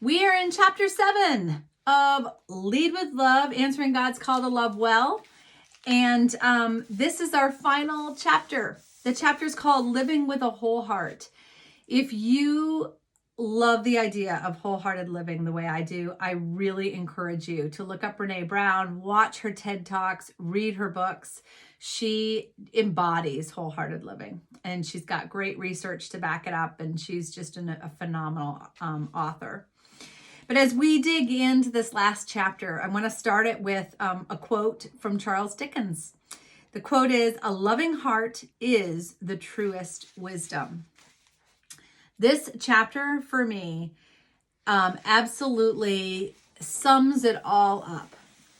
We are in chapter 7 of Lead with Love, Answering God's Call to Love Well. And this is our final chapter. The chapter is called Living with a Whole Heart. If you love the idea of wholehearted living the way I do, I really encourage you to look up Brene Brown, watch her TED Talks, read her books. She embodies wholehearted living, and she's got great research to back it up, and she's just a phenomenal author. But as we dig into this last chapter, I want to start it with a quote from Charles Dickens. The quote is, "A loving heart is the truest wisdom." This chapter for me absolutely sums it all up,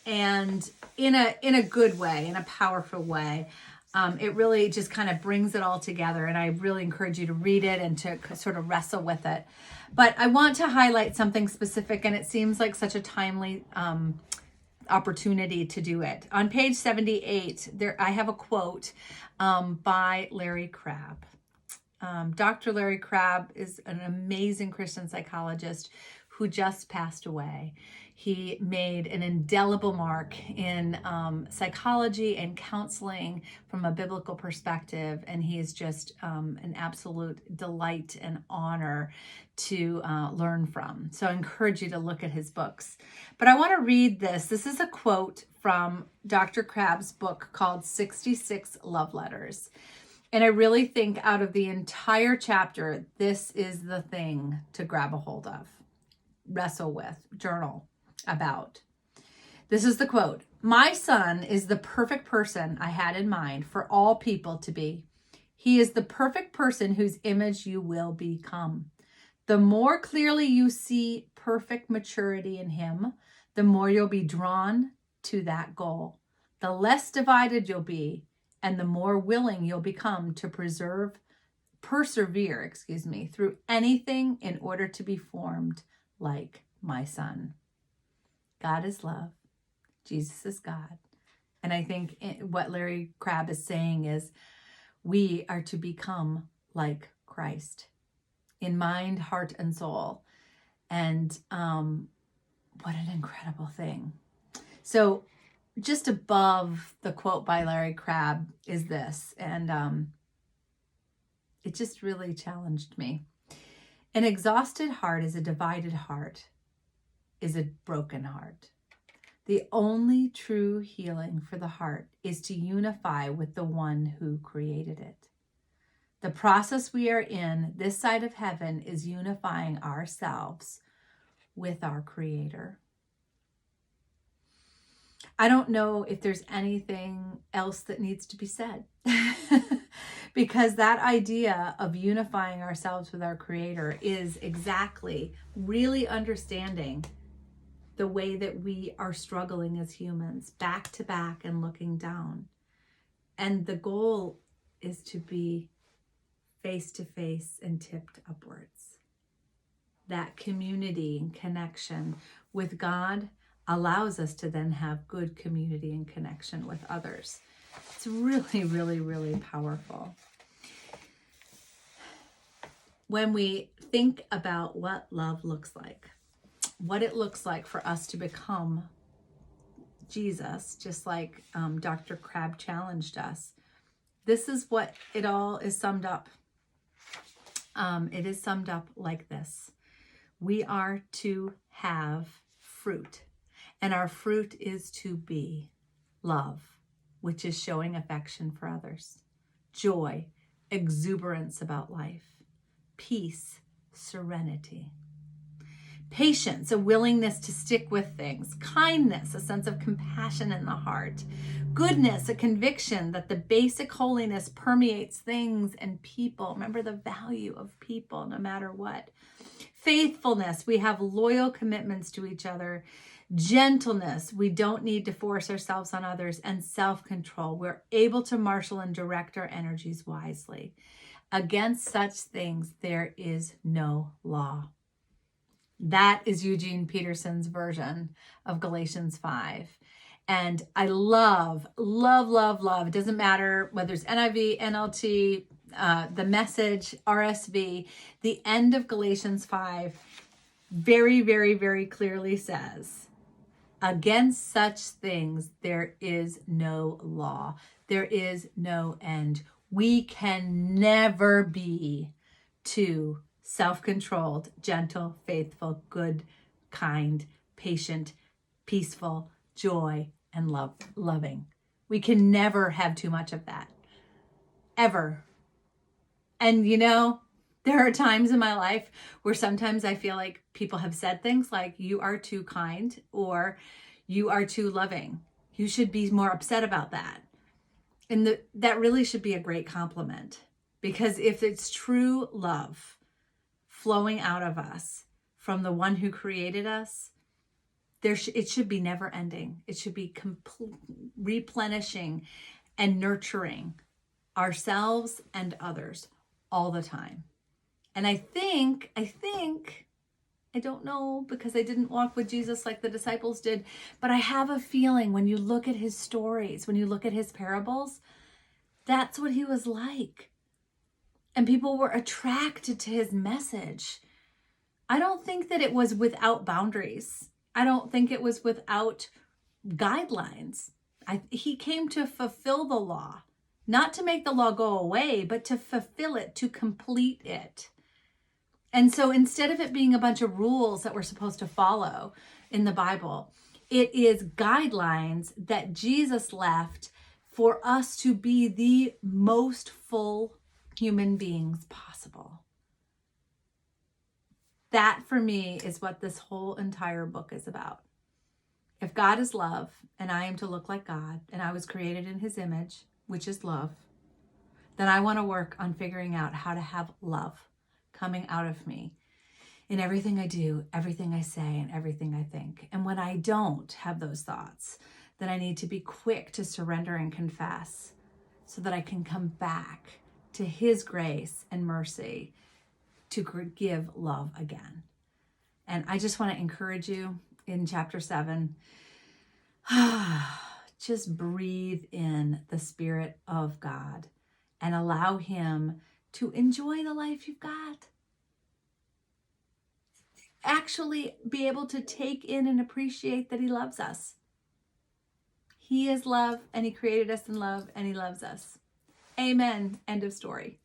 and in a good way, in a powerful way. It really just kind of brings it all together, and I really encourage you to read it and to sort of wrestle with it. But I want to highlight something specific, and it seems like such a timely opportunity to do it. On page 78, I have a quote by Larry Crabb. Dr. Larry Crabb is an amazing Christian psychologist who just passed away. He made an indelible mark in psychology and counseling from a biblical perspective, and he is just an absolute delight and honor to learn from. So I encourage you to look at his books. But I want to read this. This is a quote from Dr. Crabb's book called 66 Love Letters. And I really think out of the entire chapter, this is the thing to grab a hold of, wrestle with, journal about. This is the quote. "My son is the perfect person I had in mind for all people to be. He is the perfect person whose image you will become. The more clearly you see perfect maturity in him, the more you'll be drawn to that goal. The less divided you'll be, and the more willing you'll become to persevere through anything in order to be formed like my son." God is love. Jesus is God. And I think what Larry Crabb is saying is we are to become like Christ in mind, heart, and soul. And what an incredible thing. So just above the quote by Larry Crabb is this, and it just really challenged me. "An exhausted heart is a divided heart, is a broken heart. The only true healing for the heart is to unify with the one who created it. The process we are in this side of heaven is unifying ourselves with our Creator." I don't know if there's anything else that needs to be said because that idea of unifying ourselves with our Creator is exactly really understanding the way that we are struggling as humans, back to back and looking down. And the goal is to be face to face and tipped upwards. That community and connection with God allows us to then have good community and connection with others. It's really, really, really powerful. When we think about what love looks like, what it looks like for us to become Jesus, just like Dr. Crabb challenged us, this is what it all is summed up. It is summed up like this. We are to have fruit. And our fruit is to be love, which is showing affection for others, joy, exuberance about life, peace, serenity, patience, a willingness to stick with things, kindness, a sense of compassion in the heart, goodness, a conviction that the basic holiness permeates things and people. Remember the value of people no matter what. Faithfulness, we have loyal commitments to each other. Gentleness, we don't need to force ourselves on others, and self-control. We're able to marshal and direct our energies wisely. Against such things, there is no law. That is Eugene Peterson's version of Galatians 5. And I love, love, love, love. It doesn't matter whether it's NIV, NLT, the Message, RSV, the end of Galatians 5 very, very, very clearly says, against such things there is no law. There is no end. We can never be too self-controlled, gentle, faithful, good, kind, patient, peaceful, joy, and loving. We can never have too much of that. Ever. And there are times in my life where sometimes I feel like people have said things like, you are too kind, or you are too loving. You should be more upset about that. And that really should be a great compliment, because if it's true love flowing out of us from the one who created us, it should be never ending. It should be replenishing and nurturing ourselves and others all the time. And I think, I don't know, because I didn't walk with Jesus like the disciples did, but I have a feeling when you look at his stories, when you look at his parables, that's what he was like. And people were attracted to his message. I don't think that it was without boundaries. I don't think it was without guidelines. He came to fulfill the law, not to make the law go away, but to fulfill it, to complete it. And so instead of it being a bunch of rules that we're supposed to follow in the Bible, it is guidelines that Jesus left for us to be the most full human beings possible. That for me is what this whole entire book is about. If God is love and I am to look like God and I was created in his image, which is love, then I want to work on figuring out how to have love coming out of me in everything I do, everything I say, and everything I think. And when I don't have those thoughts, then I need to be quick to surrender and confess so that I can come back to his grace and mercy to give love again. And I just want to encourage you in chapter 7, just breathe in the Spirit of God and allow him to enjoy the life you've got. Actually be able to take in and appreciate that he loves us. He is love, and he created us in love, and he loves us. Amen. End of story.